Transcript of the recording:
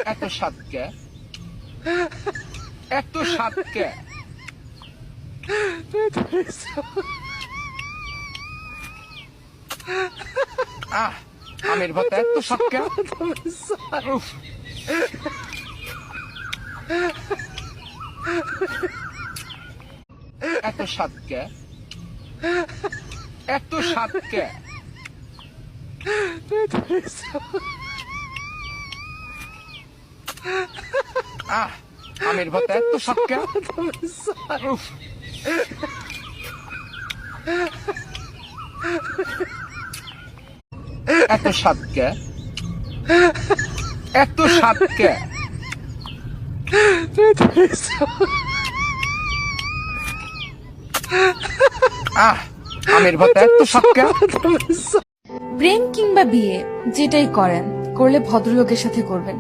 এত স্বাদ কে? এত স্বাদ কে? আমের ভাতে এত স্বাদ কে? উফ। এত স্বাদ কে? এত স্বাদ কে? আমের ভাতে এত স্বাদ কে? উফ। এত স্বাদ কে? এত স্বাদ কে? আমের ভাতে এত স্বাদ কে? প্রেম কিংবা বিয়ে যেটাই করেন করলে ভদ্রলোকের সাথে করবেন।